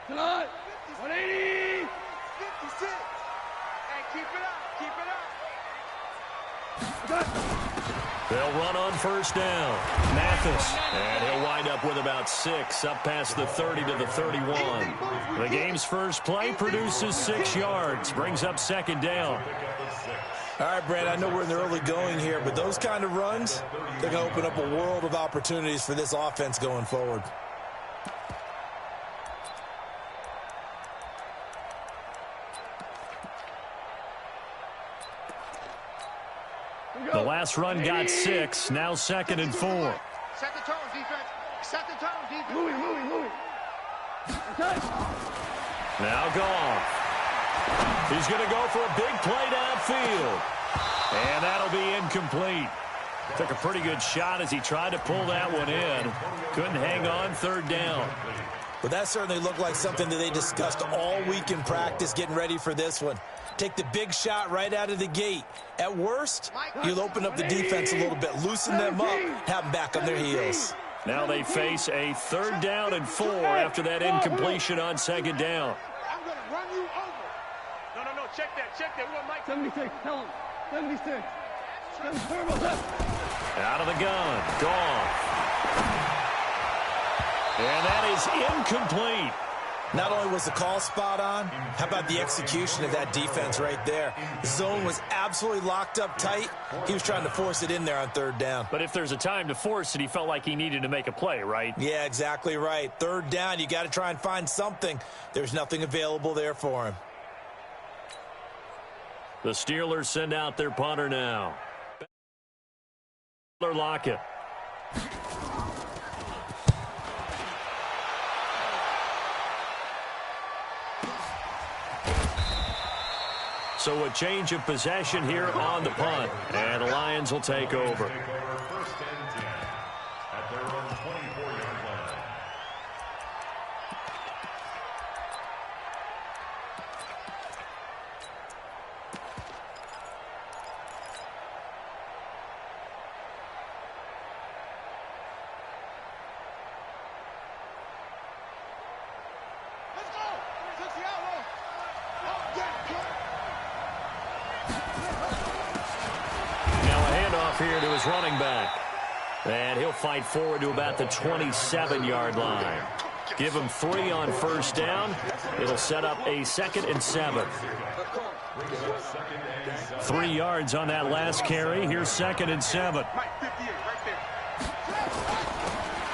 Tonight, 180. 56. Hey, keep it up. Keep it up. They'll run on first down. Mathis. And he'll wind up with about 6 up past the 30 to the 31. The game's first play produces 6 yards. Brings up second down. All right, Brad, I know we're in the early going here, but those kind of runs, they're going to open up a world of opportunities for this offense going forward. The last run got 6. Now second and 4. Set the tone, defense. Set the tone, defense. Louis. Now Goff. He's going to go for a big play downfield. And that'll be incomplete. Took a pretty good shot as he tried to pull that one in. Couldn't hang on, third down. But that certainly looked like something that they discussed all week in practice getting ready for this one. Take the big shot right out of the gate. At worst, you'll open up the defense a little bit, loosen them up, have them back on their heels. Now they face a third down and 4 after that incompletion on second down. I'm going to run you over. No. Check that. We want Mike. 76. Tell him. 76. Turbo left. Out of the gun. Goff. And that is incomplete. Not only was the call spot on, how about the execution of that defense right there? The zone was absolutely locked up tight. He was trying to force it in there on third down. But if there's a time to force it, he felt like he needed to make a play, right? Yeah, exactly right. Third down, you got to try and find something. There's nothing available there for him. The Steelers send out their punter now. Lockett. So a change of possession here on the punt. And the Lions will take over. First and 10 at their own 24-yard line. Let's go. Took the outlaw. Now a handoff here to his running back. And he'll fight forward to about the 27-yard line. Give him 3 on first down. It'll set up a 2nd and 7. 3 yards on that last carry. Here's 2nd and 7.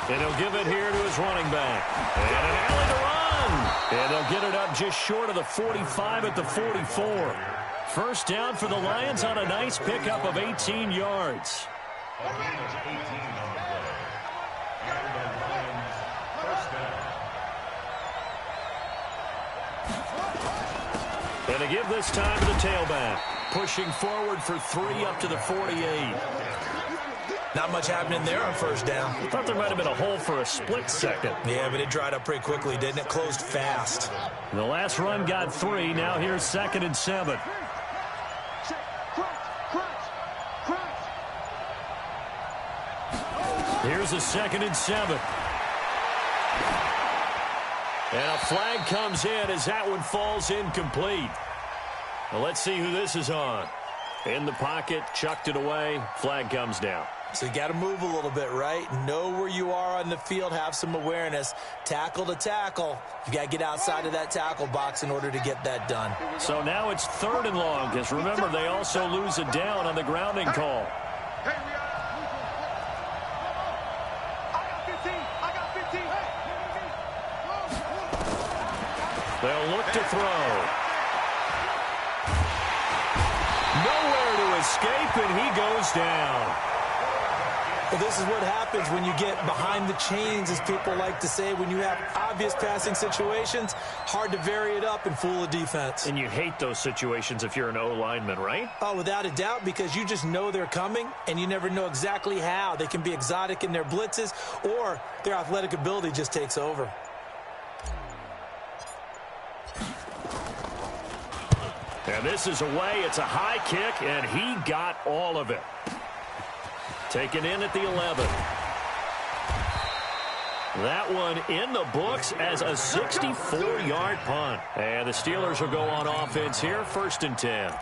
And he'll give it here to his running back. And an alley to run. And they'll get it up just short of the 45 at the 44. First down for the Lions on a nice pickup of 18 yards. A gain of 18 on the play. And the Lions first down. And to give this time to the tailback. Pushing forward for 3 up to the 48. Not much happening there on first down. I thought there might have been a hole for a split second. Yeah, but it dried up pretty quickly, didn't it? Closed fast. The last run got 3. Now here's 2nd and 7. Here's a 2nd and 7. And a flag comes in as that one falls incomplete. Well, let's see who this is on. In the pocket, chucked it away. Flag comes down. So you got to move a little bit, right? Know where you are on the field, have some awareness. Tackle to tackle. You got to get outside of that tackle box in order to get that done. So now it's 3rd and long, because remember, they also lose a down on the grounding call. They'll look to throw. Nowhere to escape, and he goes down. Well, this is what happens when you get behind the chains, as people like to say. When you have obvious passing situations, hard to vary it up and fool a defense. And you hate those situations if you're an O-lineman, right? Oh, without a doubt, because you just know they're coming, and you never know exactly how. They can be exotic in their blitzes, or their athletic ability just takes over. And this is away. It's a high kick, and he got all of it. Taken in at the 11. That one in the books as a 64-yard punt. And the Steelers will go on offense here, 1st and 10.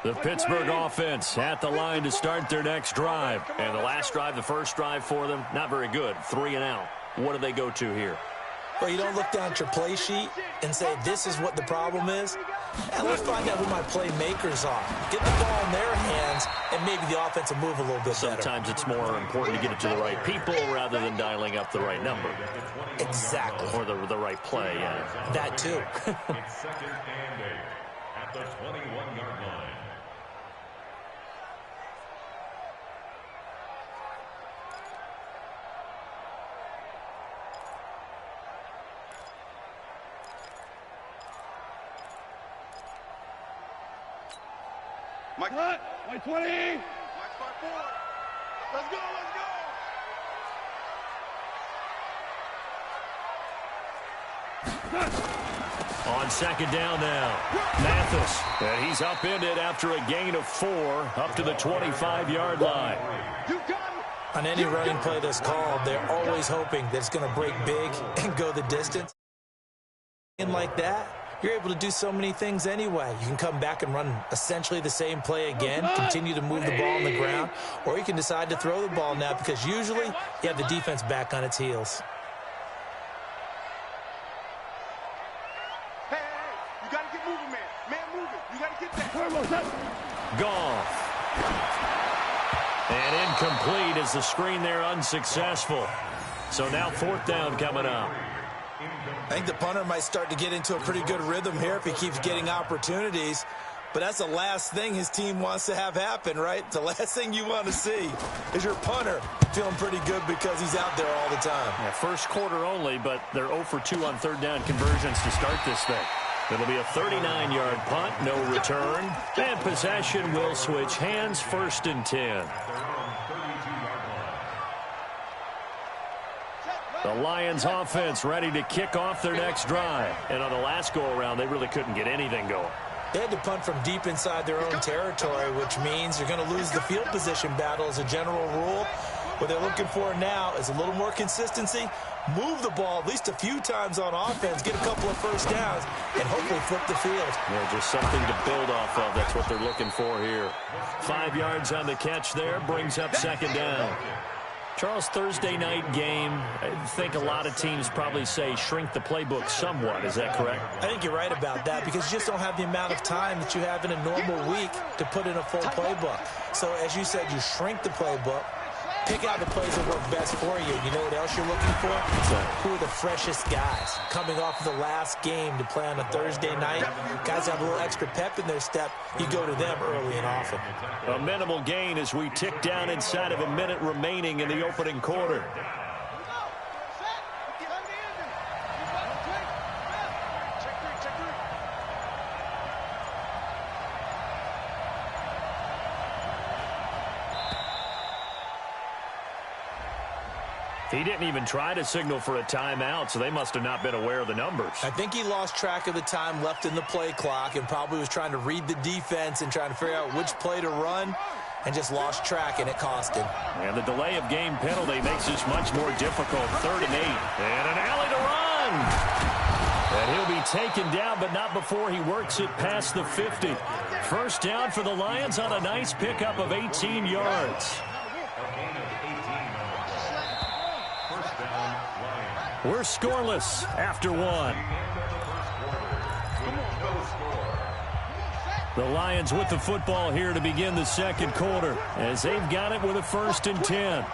The Pittsburgh offense at the line to start their next drive. And the last drive, the first drive for them, not very good. 3 and out. What do they go to here? Well, you don't look down at your play sheet and say, this is what the problem is. And let's find out who my playmakers are. Get the ball in their hands, and maybe the offense will move a little bit better. Sometimes it's more important to get it to the right people rather than dialing up the right number. Exactly. Or the right play, yeah. That too. It's 2nd and 8 at the 21-yard line. Mike, what? Mike 20. Mike, start forward. Let's go, let's go. On 2nd down now, Mathis. And he's upended after a gain of 4 up to the 25-yard line. You got it. On any running play that's called, they're always hoping that it's going to break big and go the distance. And like that, you're able to do so many things anyway. You can come back and run essentially the same play again, continue to move the ball on the ground, or you can decide to throw the ball now because usually you have the defense back on its heels. Hey, you got to get moving, man. Man, moving. You got to get that. Goff. And incomplete as the screen there unsuccessful. So now 4th down coming up. I think the punter might start to get into a pretty good rhythm here if he keeps getting opportunities. But that's the last thing his team wants to have happen, right? The last thing you want to see is your punter feeling pretty good because he's out there all the time. Yeah, first quarter only, but they're 0 for 2 on 3rd down conversions to start this thing. It'll be a 39-yard punt, no return. And possession will switch hands, 1st and 10. The Lions offense ready to kick off their next drive. And on the last go-around, they really couldn't get anything going. They had to punt from deep inside their own territory, which means you're going to lose the field position battle as a general rule. What they're looking for now is a little more consistency, move the ball at least a few times on offense, get a couple of first downs, and hopefully flip the field. Yeah, just something to build off of. That's what they're looking for here. 5 yards on the catch there, brings up 2nd down. Charles, Thursday night game, I think a lot of teams probably say shrink the playbook somewhat. Is that correct? I think you're right about that because you just don't have the amount of time that you have in a normal week to put in a full playbook. So, as you said, you shrink the playbook, pick out the plays that work best for you. You know what else you're looking for? Who are the freshest guys coming off of the last game to play on a Thursday night? Guys have a little extra pep in their step. You go to them early and often. A minimal gain as we tick down inside of a minute remaining in the opening quarter. He didn't even try to signal for a timeout, so they must have not been aware of the numbers. I think he lost track of the time left in the play clock and probably was trying to read the defense and trying to figure out which play to run and just lost track, and it cost him. And the delay of game penalty makes this much more difficult. 3rd and 8. And an alley to run. And he'll be taken down, but not before he works it past the 50. First down for the Lions on a nice pickup of 18 yards. We're scoreless after 1. The Lions with the football here to begin the second quarter as they've got it with a 1st and 10.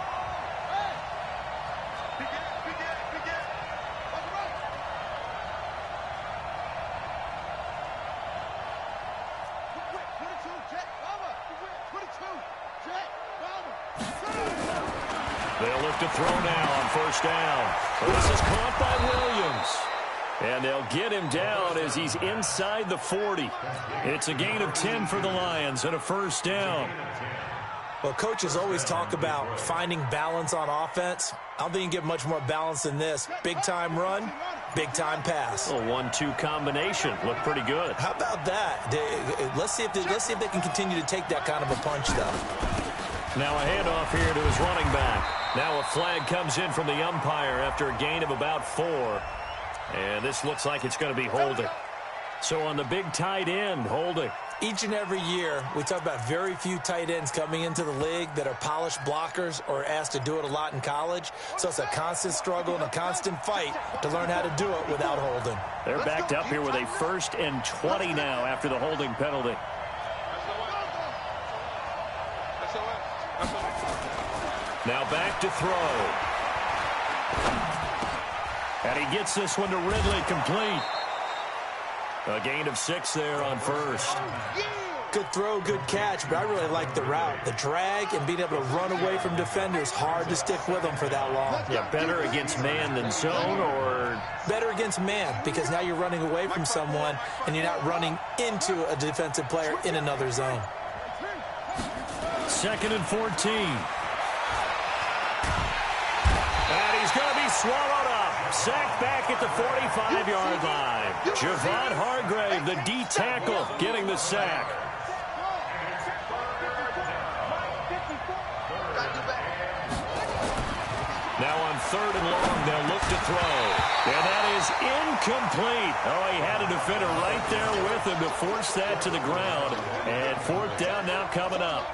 They'll look to throw now on 1st down. This is caught by Williams. And they'll get him down as he's inside the 40. It's a gain of 10 for the Lions and a 1st down. Well, coaches always talk about finding balance on offense. I don't think you can get much more balance than this. Big-time run, Big-time pass. A 1-2 combination. Looked pretty good. How about that? Let's see if they can continue to take that kind of a punch, though. Now a handoff here to his running back. Now a flag comes in from the umpire after a gain of about 4. And this looks like it's going to be holding. So on the big tight end, holding. Each and every year, we talk about very few tight ends coming into the league that are polished blockers or asked to do it a lot in college. So it's a constant struggle and a constant fight to learn how to do it without holding. They're backed up here with a 1st and 20 now after the holding penalty. Now back to throw. And he gets this one to Ridley, complete. A gain of 6 there on 1st. Good throw, good catch, but I really like the route. The drag and being able to run away from defenders, hard to stick with them for that long. Yeah, better against man than zone, or? Better against man, because now you're running away from someone and you're not running into a defensive player in another zone. 2nd and 14. And he's going to be swallowed up. Sacked back at the 45-yard line. Javon Hargrave, the D tackle, getting the sack. Now on 3rd and long, they'll look to throw. And that is incomplete. Oh, he had a defender right there with him to force that to the ground. And 4th down now coming up.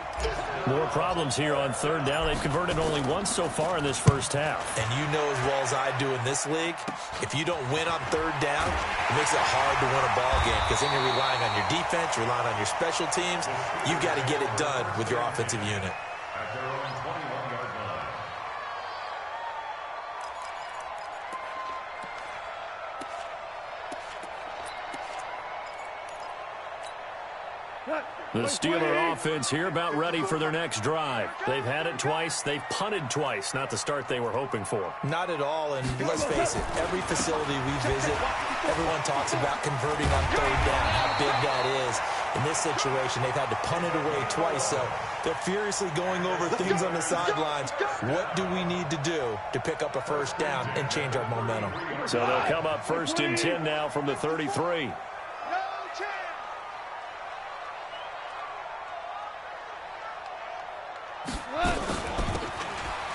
More problems here on 3rd down. They've converted only once so far in this first half. And you know as well as I do in this league, if you don't win on 3rd down, it makes it hard to win a ball game because then you're relying on your defense, you're relying on your special teams. You've got to get it done with your offensive unit. At their own 21-yard line. The Steeler offense here about ready for their next drive. They've had it twice. They've punted twice. Not the start they were hoping for. Not at all, and let's face it, every facility we visit, everyone talks about converting on 3rd down, how big that is. In this situation, they've had to punt it away twice, so they're furiously going over things on the sidelines. What do we need to do to pick up a 1st down and change our momentum? So they'll come up 1st and 10 now from the 33.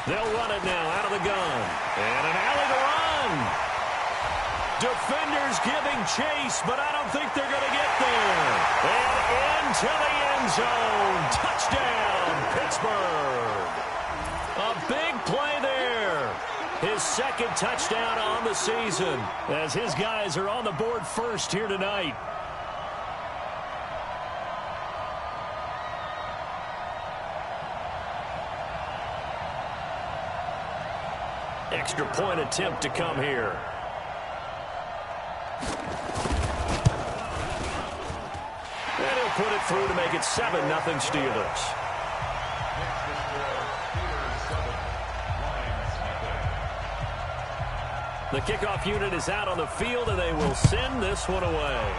They'll run it now out of the gun. And an alley to run. Defenders giving chase, but I don't think they're going to get there. And into the end zone. Touchdown, Pittsburgh. A big play there. His 2nd touchdown on the season as his guys are on the board first here tonight. Extra point attempt to come here. And he'll put it through to make it 7-0 Steelers. The kickoff unit is out on the field, and they will send this one away.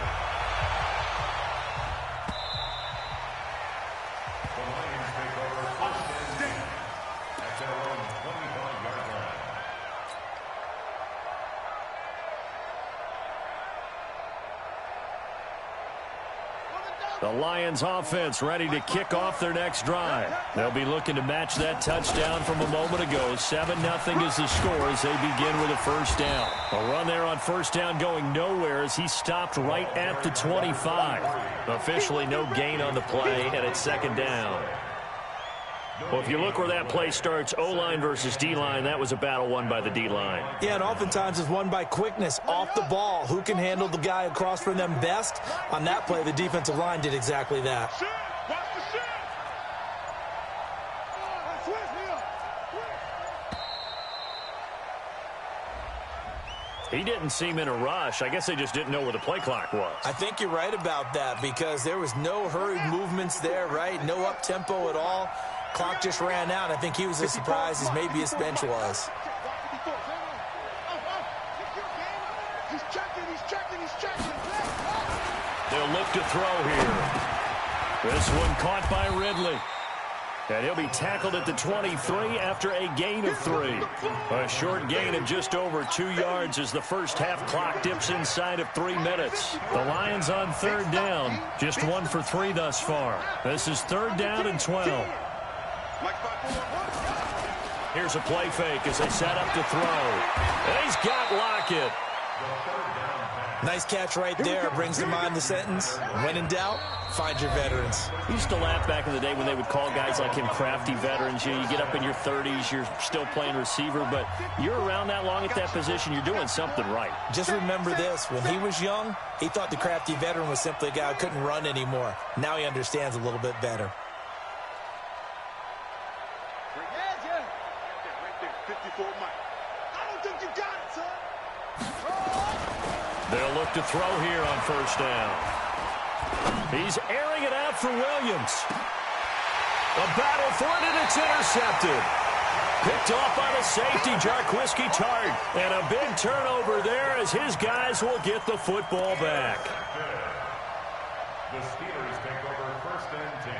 The Lions offense ready to kick off their next drive. They'll be looking to match that touchdown from a moment ago. 7-0 is the score as they begin with a 1st down. A run there on 1st down going nowhere as he stopped right at the 25. Officially no gain on the play, and it's 2nd down. Well, if you look where that play starts, O-line versus D-line, that was a battle won by the D-line. Yeah, and oftentimes it's won by quickness, off the ball. Who can handle the guy across from them best? On that play, the defensive line did exactly that. He didn't seem in a rush. I guess they just didn't know where the play clock was. I think you're right about that because there was no hurried movements there, right? No up-tempo at all. Clock just ran out. I think he was as surprised as maybe his bench was. They'll look to throw here. This one caught by Ridley. And he'll be tackled at the 23 after a gain of 3. A short gain of just over 2 yards as the first half clock dips inside of 3 minutes. The Lions on 3rd down, just 1 for 3 thus far. This is 3rd down and 12. Here's a play fake as they set up to throw. And he's got Lockett. Nice catch right there. Brings to mind the sentence, when in doubt, find your veterans. We used to laugh back in the day when they would call guys like him crafty veterans. You get up in your 30s, you're still playing receiver, but you're around that long at that position, you're doing something right. Just remember this. When he was young, he thought the crafty veteran was simply a guy who couldn't run anymore. Now he understands a little bit better. They'll look to throw here on 1st down. He's airing it out for Williams. A battle for it, and it's intercepted. Picked off by the safety, Jarquiski Tart. And a big turnover there as his guys will get the football back. The Steelers take over 1st and 10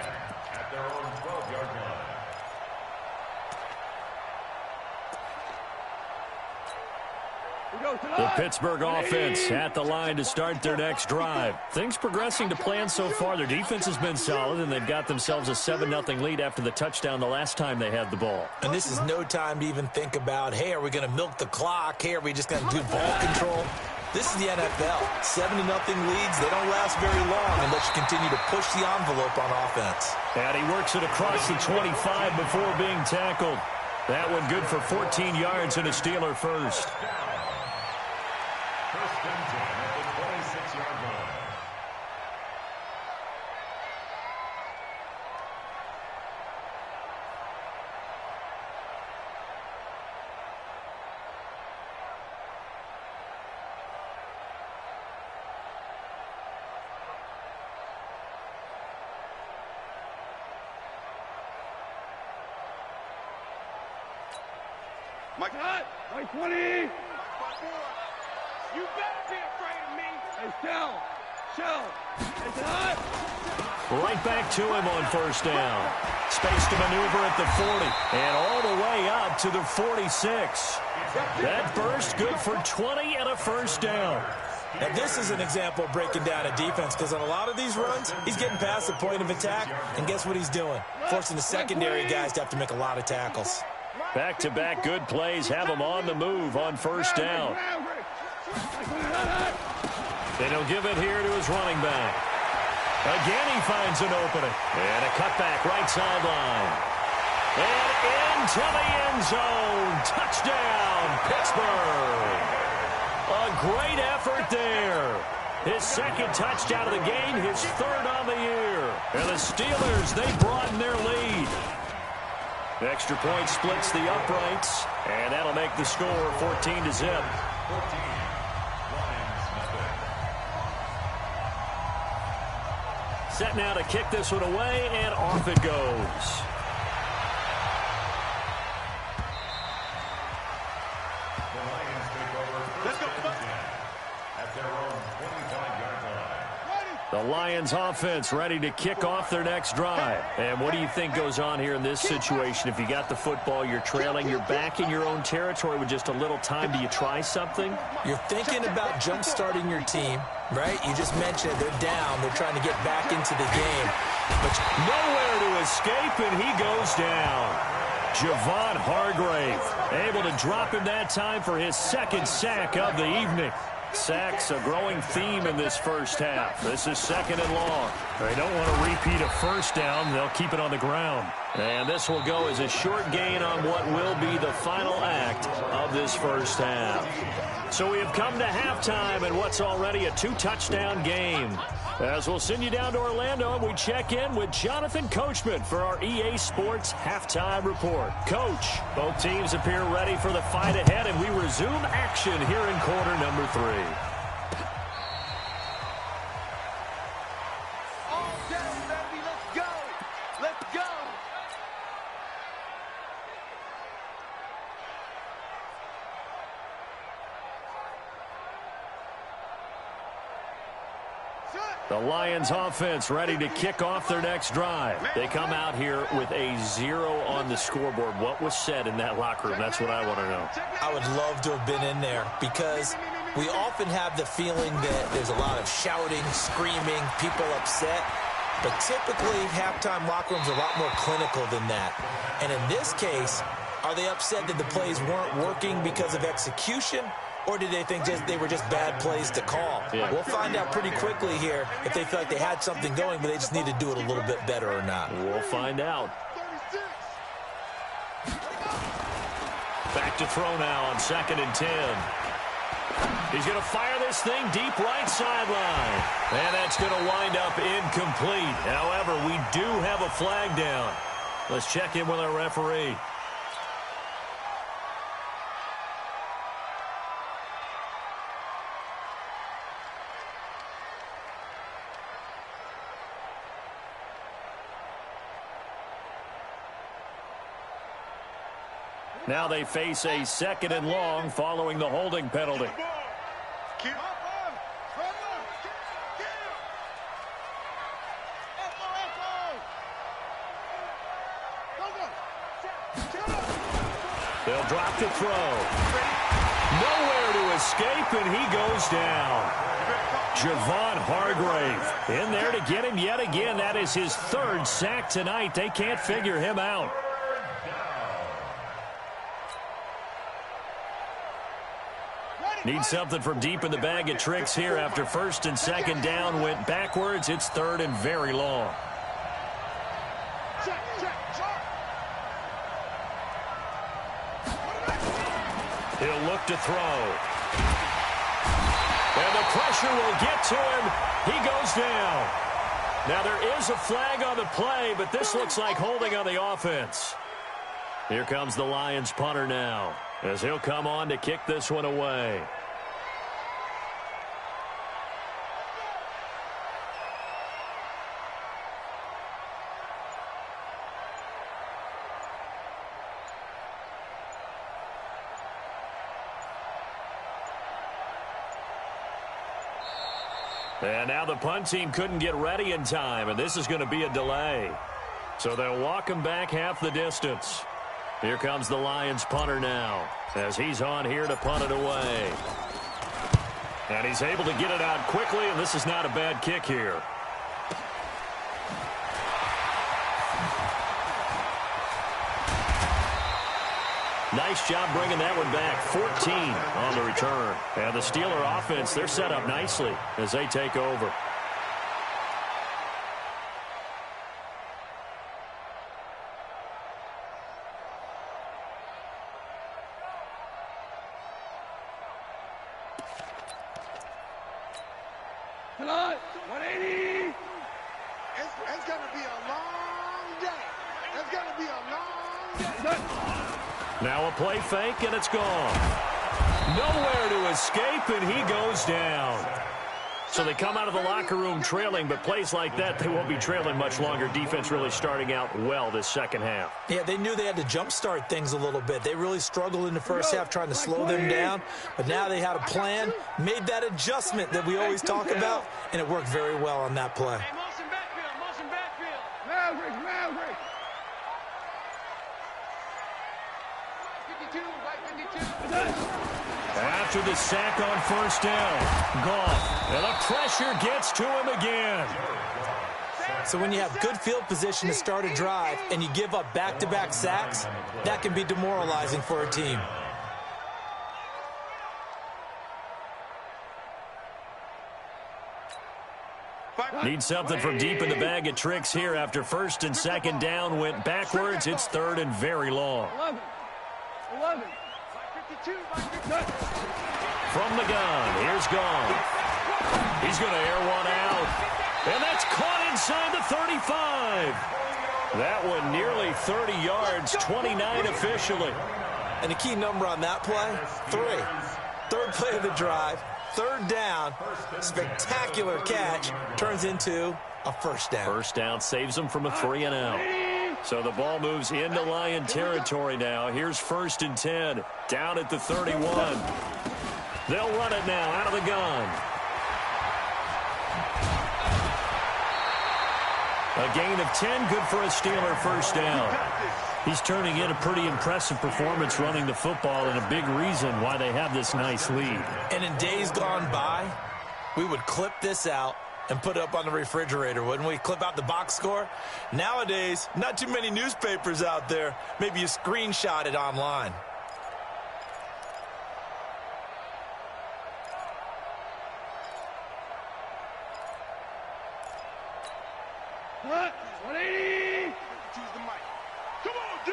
at their own 12-yard line. The Pittsburgh offense at the line to start their next drive. Things progressing to plan so far. Their defense has been solid, and they've got themselves a 7-0 lead after the touchdown the last time they had the ball. And this is no time to even think about, hey, are we going to milk the clock? Hey, are we just going to do ball control? This is the NFL. 7-0 leads, they don't last very long unless you continue to push the envelope on offense. And he works it across the 25 before being tackled. That one good for 14 yards and a Steeler first. 1st and 10 at the 26-yard line. Mike, Mike 20. You better be afraid of me. Hey, Shell. It's hot. Right back to him on 1st down. Space to maneuver at the 40 and all the way up to the 46. That burst good for 20 and a 1st down. Now, this is an example of breaking down a defense because on a lot of these runs, he's getting past the point of attack, and guess what he's doing? Forcing the secondary guys to have to make a lot of tackles. Back-to-back good plays have him on the move on 1st down. And he'll give it here to his running back. Again, he finds an opening. And a cutback right sideline. And into the end zone. Touchdown, Pittsburgh. A great effort there. His 2nd touchdown of the game, his 3rd on the year. And the Steelers, they broaden their lead. The extra point splits the uprights, and that'll make the score 14-0. 14. Set now to kick this one away, and off it goes. The Lions take over 1st and 10 at their own 25-yard line. The Lions offense ready to kick off their next drive. And what do you think goes on here in this situation? If you got the football, you're trailing, you're back in your own territory with just a little time. Do you try something? You're thinking about jump-starting your team, right? You just mentioned it. They're down. They're trying to get back into the game. But nowhere to escape, and he goes down. Javon Hargrave able to drop him that time for his 2nd sack of the evening. Sacks a growing theme in this first half. This is 2nd and long. They don't want to repeat a 1st down. They'll keep it on the ground. And this will go as a short gain on what will be the final act of this first half. So we have come to halftime in what's already a 2-touchdown game. As we'll send you down to Orlando, and we check in with Jonathan Coachman for our EA Sports Halftime Report. Coach, both teams appear ready for the fight ahead, and we resume action here in quarter number 3. All day, baby. Let's go. Let's go. Shut. The Lions offense ready to kick off their next drive. They come out here with a 0 on the scoreboard. What was said in that locker room? That's what I want to know. I would love to have been in there because we often have the feeling that there's a lot of shouting, screaming, people upset. But typically, halftime locker rooms are a lot more clinical than that. And in this case, are they upset that the plays weren't working because of execution? Or did they think they were just bad plays to call? Yeah. We'll find out pretty quickly here if they feel like they had something going, but they just need to do it a little bit better or not. We'll find out. Back to throw now on 2nd and 10. He's going to fire this thing deep right sideline. And that's going to wind up incomplete. However, we do have a flag down. Let's check in with our referee. Now they face a 2nd and long following the holding penalty. They'll drop to throw. Nowhere to escape, and he goes down. Javon Hargrave in there to get him yet again. That is his 3rd sack tonight. They can't figure him out. Need something from deep in the bag of tricks here after 1st and 2nd down went backwards. It's 3rd and very long. He'll look to throw. And the pressure will get to him. He goes down. Now there is a flag on the play, but this looks like holding on the offense. Here comes the Lions punter now, as he'll come on to kick this one away. And now the punt team couldn't get ready in time, and this is going to be a delay. So they'll walk him back half the distance. Here comes the Lions punter now, as he's on here to punt it away. And he's able to get it out quickly, and this is not a bad kick here. Nice job bringing that one back. 14 on the return. And the Steeler offense, they're set up nicely as they take over. Tonight, 180. It's going to be a long day. It's going to be a long day. Now a play fake, and it's gone. Nowhere to escape, and he goes down. So they come out of the locker room trailing, but plays like that, they won't be trailing much longer. Defense really starting out well this 2nd half. Yeah, they knew they had to jumpstart things a little bit. They really struggled in the first half trying to slow them down, but now they had a plan, made that adjustment that we always talk about, and it worked very well on that play. Hey, motion backfield, motion backfield. Maverick, Maverick. 52, right 52. After the sack on 1st down, Goff, and the pressure gets to him again. So when you have good field position to start a drive and you give up back-to-back sacks, that can be demoralizing for a team. Need something from deep in the bag of tricks here after 1st and 2nd down went backwards. It's 3rd and very long. 11. From the gun, here's Goff. He's going to air one out. And that's caught inside the 35. That one nearly 30 yards, 29 officially. And the key number on that play, 3. 3rd play of the drive, 3rd down, spectacular catch, turns into a 1st down. 1st down saves them from a 3-and-out. So the ball moves into Lion territory now. Here's 1st and 10, down at the 31. They'll run it now out of the gun. A gain of 10, good for a Steeler first down. He's turning in a pretty impressive performance running the football and a big reason why they have this nice lead. And in days gone by, we would clip this out and put it up on the refrigerator, wouldn't we? Clip out the box score. Nowadays, not too many newspapers out there. Maybe you screenshot it online. What? 180! Choose the mic. Come on, D!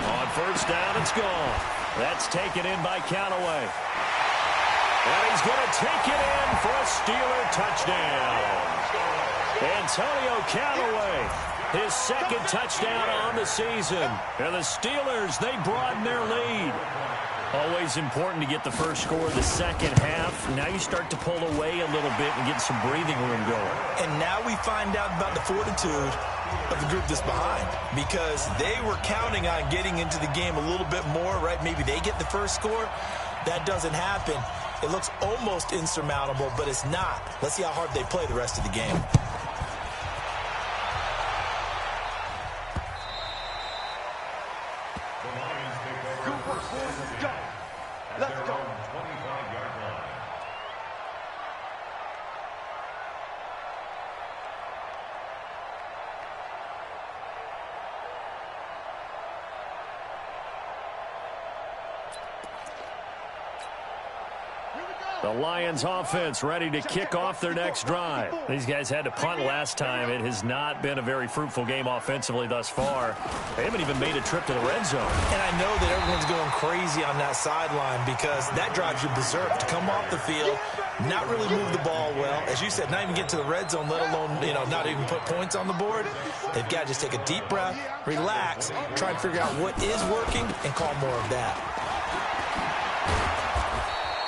On first down, it's gone. That's taken in by Callaway. And he's going to take it in for a Steeler touchdown. Antonio Callaway, his second touchdown on the season. And the Steelers, they broaden their lead. Always important to get the first score of the second half. Now you start to pull away a little bit and get some breathing room going. And now we find out about the fortitude of the group that's behind, because they were counting on getting into the game a little bit more, right? Maybe they get the first score. That doesn't happen. It looks almost insurmountable, but it's not. Let's see how hard they play the rest of the game. Let's go. 25-yard line. The Lions offense ready to kick off their next drive. These guys had to punt last time. It has not been a very fruitful game offensively thus far. They haven't even made a trip to the red zone. And I know that everyone's going crazy on that sideline because that drives you berserk to come off the field, not really move the ball well. As you said, not even get to the red zone, let alone, not even put points on the board. They've got to just take a deep breath, relax, try and figure out what is working and call more of that.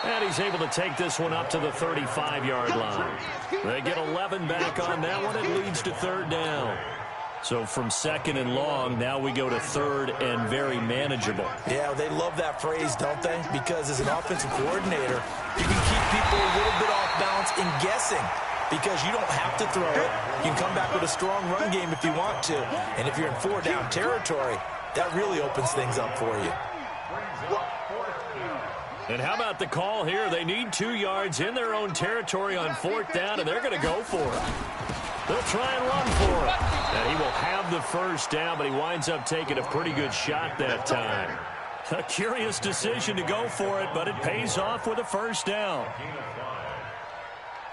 And he's able to take this one up to the 35-yard line. They get 11 back on that one. It leads to third down. So from second and long, now we go to third and very manageable. Yeah, they love that phrase, don't they? Because as an offensive coordinator, you can keep people a little bit off balance and guessing because you don't have to throw it. You can come back with a strong run game if you want to. And if you're in four-down territory, that really opens things up for you. And how about the call here? They need 2 yards in their own territory on fourth down, and they're going to go for it. They'll try and run for it. And he will have the first down, but he winds up taking a pretty good shot that time. A curious decision to go for it, but it pays off with a first down.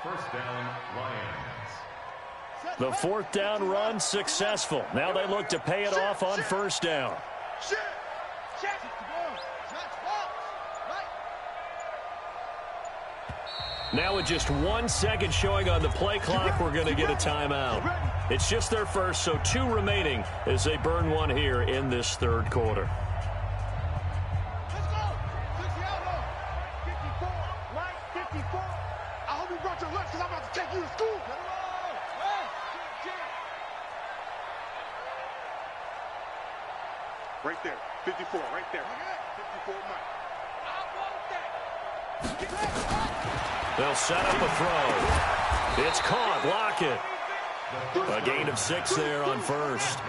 First down, Lions. The fourth down run successful. Now they look to pay it off on first down. Now with just 1 second showing on the play clock, we're going to get a timeout. It's just their first, so 2 remaining as they burn one here in this third quarter. Let's go. 60 out low. 54. Right, 54. I hope you brought your lunch because I'm about to take you to school. Right there. 54. Right there. 54, Mike. I want that. They'll set up a throw. It's caught. Lockett. A gain of 6 there on first.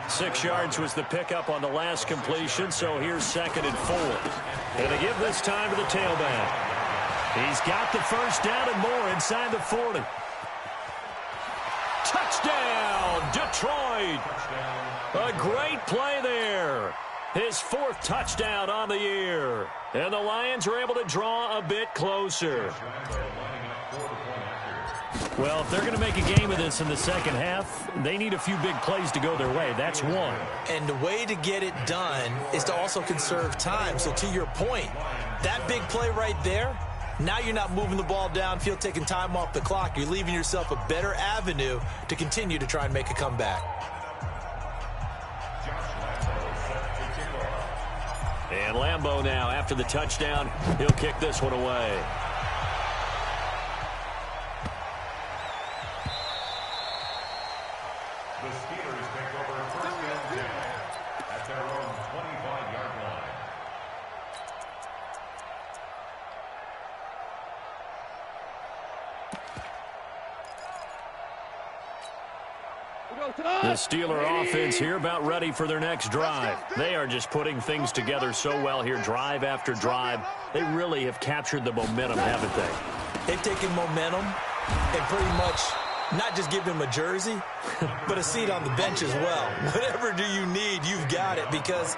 6 yards was the pickup on the last completion, so here's second and 4. And to give this time to the tailback. He's got the first down and more inside the 40. Touchdown, Detroit. A great play there. His 4th touchdown on the year. And the Lions are able to draw a bit closer. Well, if they're going to make a game of this in the second half, they need a few big plays to go their way. That's one. And the way to get it done is to also conserve time. So to your point, that big play right there, now you're not moving the ball downfield, taking time off the clock. You're leaving yourself a better avenue to continue to try and make a comeback. And Lambeau now, after the touchdown, he'll kick this one away. The Steelers take over first and 10 at their own 25-yard line. The Steeler offense here about ready for their next drive. They are just putting things together so well here, drive after drive. They really have captured the momentum, haven't they? They've taken momentum and pretty much not just give him a jersey, but a seat on the bench as well. Whatever do you need, you've got it, because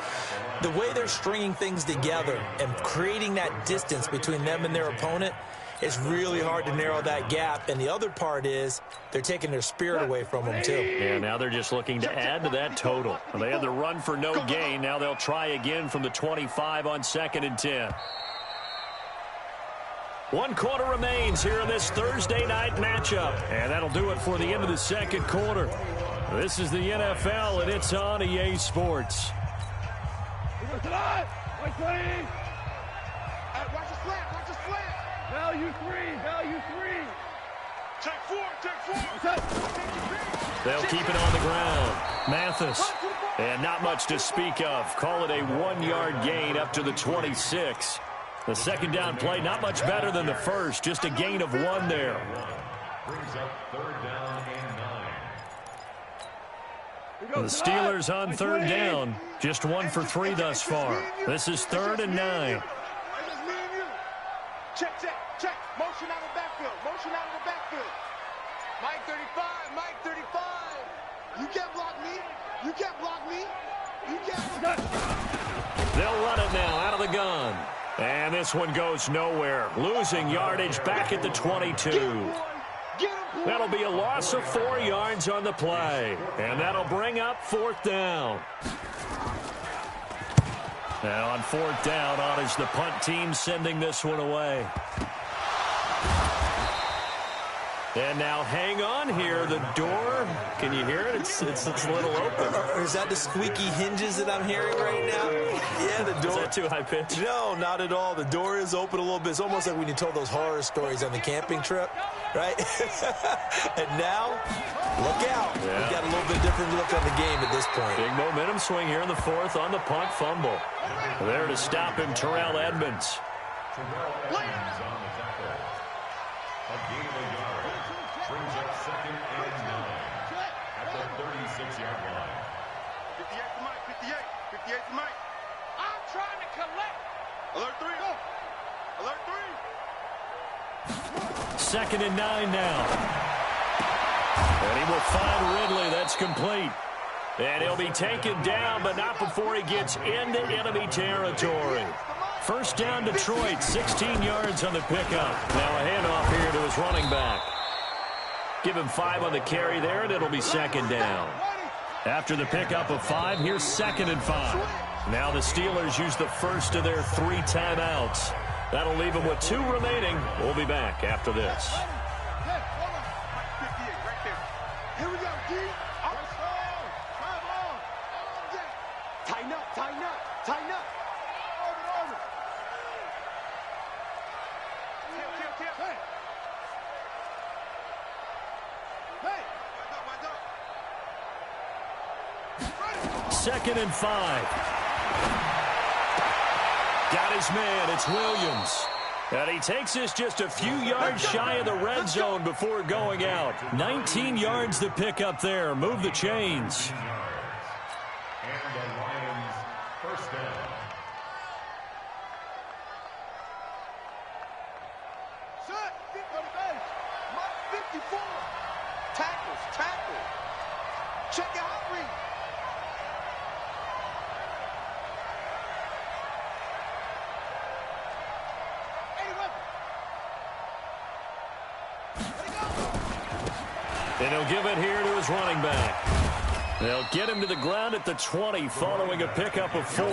the way they're stringing things together and creating that distance between them and their opponent, it's really hard to narrow that gap. And the other part is they're taking their spirit away from them, too. Yeah, now they're just looking to add to that total. They had the run for no gain. Now they'll try again from the 25 on 2nd and 10. 1 quarter remains here in this Thursday night matchup. And that'll do it for the end of the 2nd quarter. This is the NFL, and it's on EA Sports. Watch the slant, watch the slant. Value 3, value 3. Take 4, take 4. They'll keep it on the ground. Mathis. And not much to speak of. Call it a 1-yard gain up to the 26. The second down play, not much better than the first. Just a gain of 1 there. Brings up 3rd down and 9. The Steelers on 3rd down. Just 1 for 3 thus far. This is 3rd and 9. Check. Motion out of the backfield. Motion out of the backfield. Mike 35. Mike 35. You can't block me. You can't block me. You can't. They'll run it now out of the gun. And this one goes nowhere. Losing yardage back at the 22. That'll be a loss of 4 yards on the play. And that'll bring up 4th down. Now on 4th down, on is the punt team sending this one away. And now hang on here. The door, can you hear it? It's a little open. Or is that the squeaky hinges that I'm hearing right now? Yeah, the door. Is that too high pitch? No, not at all. The door is open a little bit. It's almost like when you told those horror stories on the camping trip, right? And now, look out. Yeah. We've got a little bit different look on the game at this point. Big momentum swing here in the 4th on the punt fumble. There to stop him, Terrell Edmunds. Terrell Edmunds on the tackle. A gain of a yard. Brings up 2nd and 9 at the 36-yard line. 58 to Mike. 58 to Mike. I'm trying to collect. Alert 3. Go. Alert 3. 2nd and 9 now. And he will find Ridley. That's complete. And he'll be taken down, but not before he gets into enemy territory. First down, Detroit, 16 yards on the pickup. Now a handoff here to his running back. Give him 5 on the carry there, and it'll be 2nd down. After the pickup of 5, here's 2nd and 5. Now the Steelers use the first of their 3 timeouts. That'll leave them with 2 remaining. We'll be back after this. Here we go, D. Tighten up, tighten up, tighten up. Over. Hey. Hey. 2nd and 5. Got his man. It's Williams. And he takes us just a few yards shy of the red zone before going out. 19 yards to pick up there. Move the chains. And the Lions first down. Set. Go to base. Mike 54. Tackle. Check out how read. And he'll give it here to his running back. They'll get him to the ground at the 20 following a pickup of 4.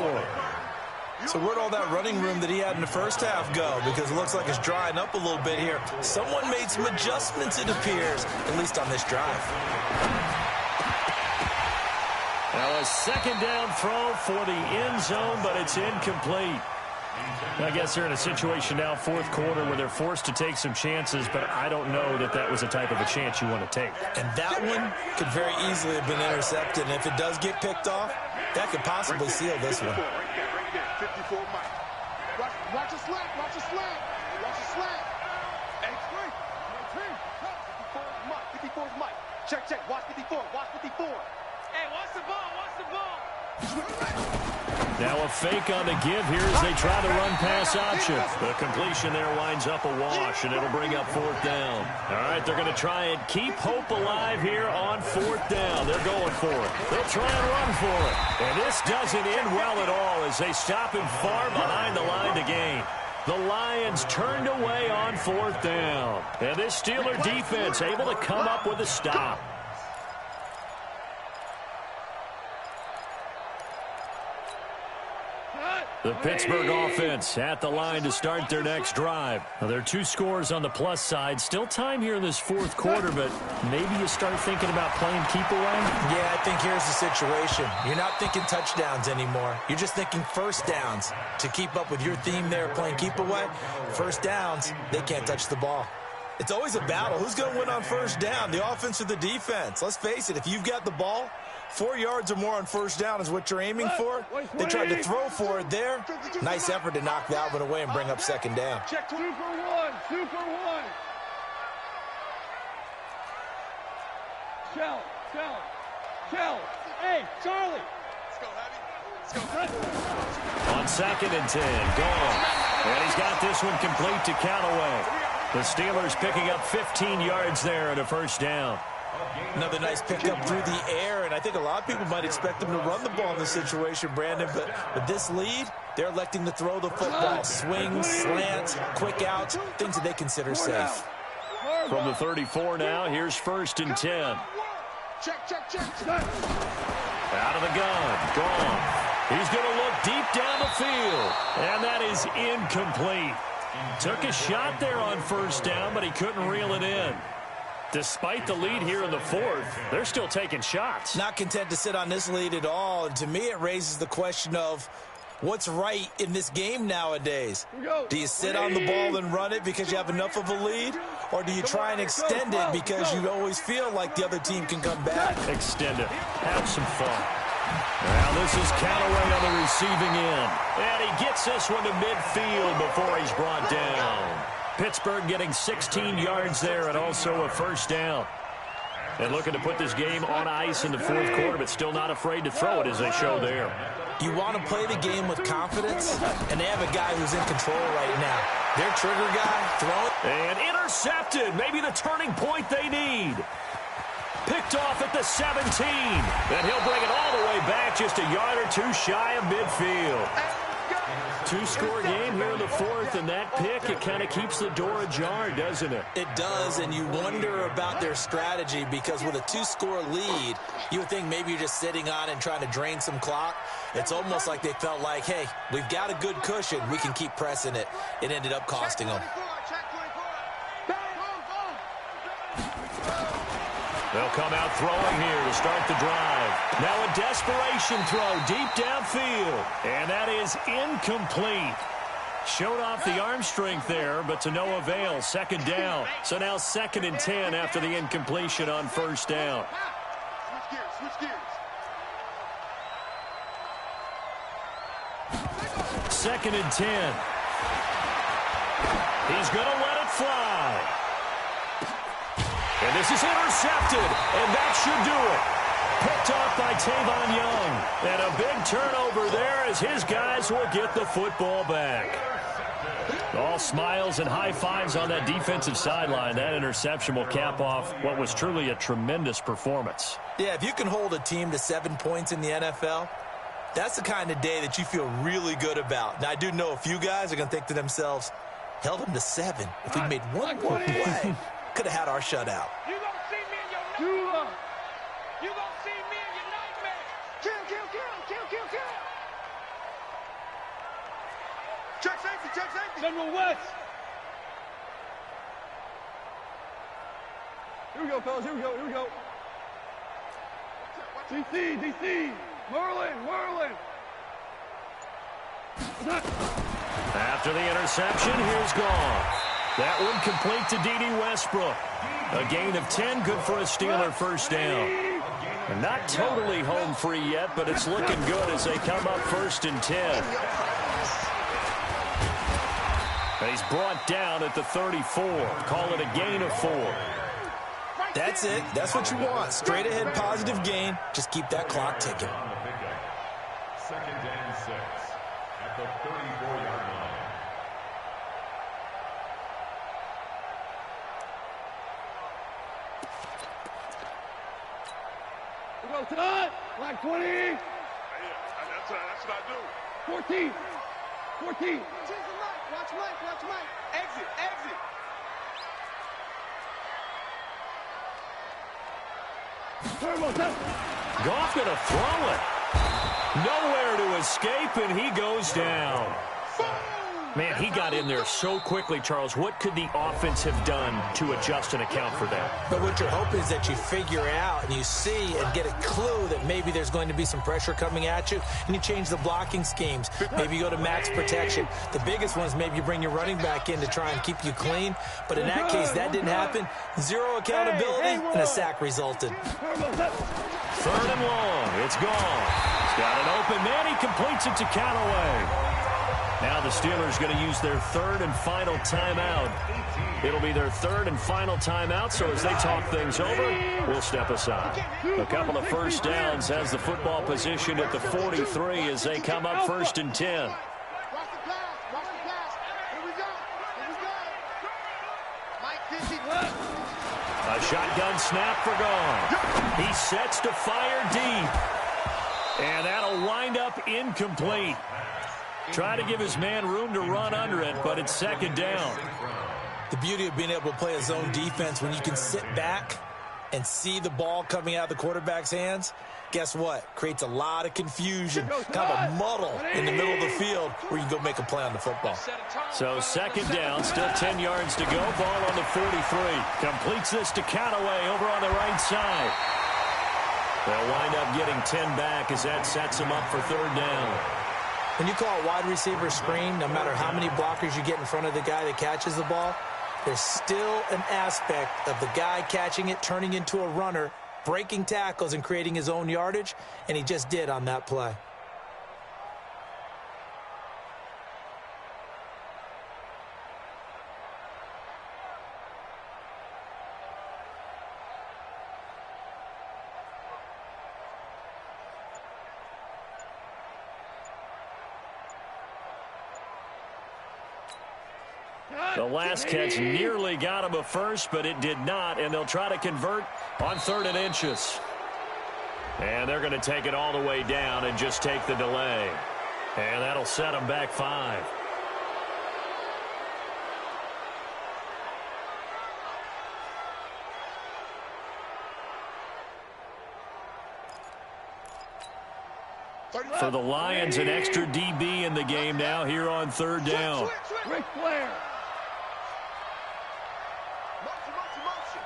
So where'd all that running room that he had in the first half go? Because it looks like it's drying up a little bit here. Someone made some adjustments, it appears, at least on this drive. Now a 2nd down throw for the end zone, but it's incomplete. I guess they're in a situation now, 4th quarter, where they're forced to take some chances, but I don't know that that was the type of a chance you want to take. And that one could very easily have been intercepted, and if it does get picked off, that could possibly seal this one. Right there. 54 Mike. Watch the slant. Watch the slant. Hey, 54 is Mike. Check, check. Watch 54. Watch 54. Hey, watch the ball. Watch the ball. Now a fake on the give here as they try the run pass option. The completion there winds up a wash, and it'll bring up 4th down. All right, they're going to try and keep hope alive here on 4th down. They're going for it. They'll try and run for it. And this doesn't end well at all as they stop him far behind the line to gain. The Lions turned away on 4th down. And this Steeler defense able to come up with a stop. The Pittsburgh offense at the line to start their next drive. Now, there are 2 scores on the plus side. Still time here in this 4th quarter, but maybe you start thinking about playing keep away? Yeah, I think here's the situation. You're not thinking touchdowns anymore. You're just thinking first downs. To keep up with your theme there, playing keep away, first downs, they can't touch the ball. It's always a battle. Who's going to win on first down, the offense or the defense? Let's face it, if you've got the ball, 4 yards or more on first down is what you're aiming for. They tried to throw for it there. Nice effort to knock that one away and bring up 2nd down. Check. Super 1. Super 1. Shell. Hey, Charlie. Let's go, Heavy. Let's go. On 2nd and 10, gone. And he's got this one complete to Callaway. The Steelers picking up 15 yards there and a first down. Another nice pickup through the air, and I think a lot of people might expect them to run the ball in this situation, Brandon, but with this lead, they're electing to throw the football. Swings, slants, quick outs, things that they consider safe. From the 34 now, here's 1st and 10. Check. Out of the gun, gone. He's going to look deep down the field, and that is incomplete. Took a shot there on first down, but he couldn't reel it in. Despite the lead here in the 4th, they're still taking shots. Not content to sit on this lead at all, and to me it raises the question of what's right in this game nowadays. Do you sit on the ball and run it because you have enough of a lead, or do you try and extend it because you always feel like the other team can come back? Extend it. Have some fun. Now this is Callaway on the receiving end. And he gets this one to midfield before he's brought down. Pittsburgh getting 16 yards there and also a first down. And looking to put this game on ice in the 4th quarter, but still not afraid to throw it as they show there. You want to play the game with confidence, and they have a guy who's in control right now. Their trigger guy, throwing. And intercepted. Maybe the turning point they need. Picked off at the 17. And he'll bring it all the way back just a yard or 2 shy of midfield. 2-score game here in the 4th, and that pick, it kind of keeps the door ajar, doesn't it? It does, and you wonder about their strategy because with a 2-score lead, you would think maybe you're just sitting on and trying to drain some clock. It's almost like they felt like, hey, we've got a good cushion. We can keep pressing it. It ended up costing them. They'll come out throwing here to start the drive. Now a desperation throw deep downfield. And that is incomplete. Showed off the arm strength there, but to no avail. 2nd down. So now 2nd and 10 after the incompletion on first down. Switch gears. 2nd and 10. He's going to let it fly. And this is intercepted, and that should do it. Picked off by Tavon Young. And a big turnover there as his guys will get the football back. All smiles and high fives on that defensive sideline. That interception will cap off what was truly a tremendous performance. Yeah, if you can hold a team to 7 points in the NFL, that's the kind of day that you feel really good about. Now, I do know a few guys are going to think to themselves, held them to 7. If we made one more play, could have had our shutout. You gonna see me in your nightmare. You gonna see me in your nightmare. Kill. Check safety. General West. Here we go, fellas. Here we go. DC. Merlin. After the interception, here's Goff. That one complete to D.D. Westbrook. A gain of 10, good for a Steeler first down. And not totally home free yet, but it's looking good as they come up 1st and 10. And he's brought down at the 34. Call it a gain of 4. That's it. That's what you want. Straight ahead, positive gain. Just keep that clock ticking. On the pickup. 2nd and 6 at the 34-yard line. We go time. Black 20. Yeah, that's what I do. 14. 14. Watch Mike. Exit. Turbo test. Goff going to throw it. Nowhere to escape, and he goes down. Man, he got in there so quickly, Charles. What could the offense have done to adjust and account for that? But what you're hoping is that you figure out and you see and get a clue that maybe there's going to be some pressure coming at you, and you change the blocking schemes. Maybe you go to max protection. The biggest one is maybe you bring your running back in to try and keep you clean. But in that case, that didn't happen. Zero accountability, and a sack resulted. 3rd and long. It's gone. He's got an open man. He completes it to Callaway. Now the Steelers going to use their 3rd and final timeout. It'll be their 3rd and final timeout, so as they talk things over, we'll step aside. A couple of first downs has the football positioned at the 43 as they come up 1st and 10. Watch the pass. Here we go. Mike 50. A shotgun snap for Goff. He sets to fire deep. And that'll wind up incomplete. Try to give his man room to run under it, but it's 2nd down. The beauty of being able to play a zone defense when you can sit back and see the ball coming out of the quarterback's hands, guess what? Creates a lot of confusion, kind of a muddle in the middle of the field where you can go make a play on the football. So 2nd down, still 10 yards to go. Ball on the 43. Completes this to Callaway over on the right side. They'll wind up getting 10 back as that sets him up for 3rd down. When you call a wide receiver screen, no matter how many blockers you get in front of the guy that catches the ball, there's still an aspect of the guy catching it, turning into a runner, breaking tackles and creating his own yardage, and he just did on that play. The last catch nearly got him a first, but it did not, and they'll try to convert on 3rd and inches. And they're going to take it all the way down and just take the delay. And that'll set them back 5. For the Lions, an extra DB in the game now here on 3rd down. Ric Flair. Motion.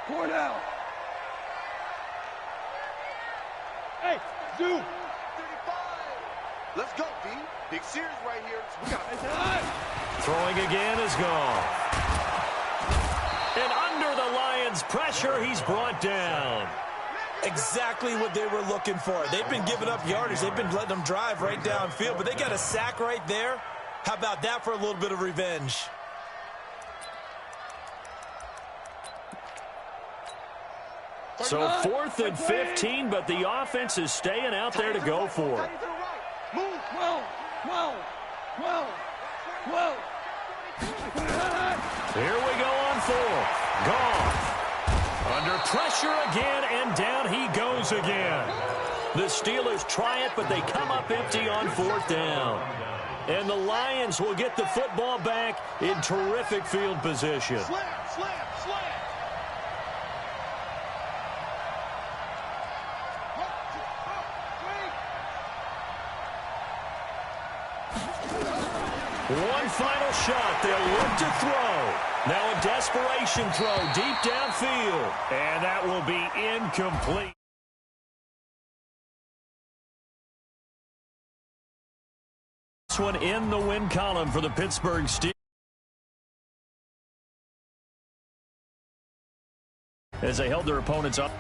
Cordell. Hey, Zoo. 35. Let's go, D. Big series right here. We got Throwing again is gone. And under the Lions' pressure, he's brought down. Exactly what they were looking for. They've been giving up yardage. They've been letting them drive right downfield, but they got a sack right there. How about that for a little bit of revenge? So 4th and 15, but the offense is staying out there to go for it. Move. 12. Here we go on 4th. Goff. Under pressure again, and down he goes again. The Steelers try it, but they come up empty on 4th down. And the Lions will get the football back in terrific field position. Slam. One final shot. They'll look to throw. Now a desperation throw deep downfield. And that will be incomplete. This one in the win column for the Pittsburgh Steelers. As they held their opponents up.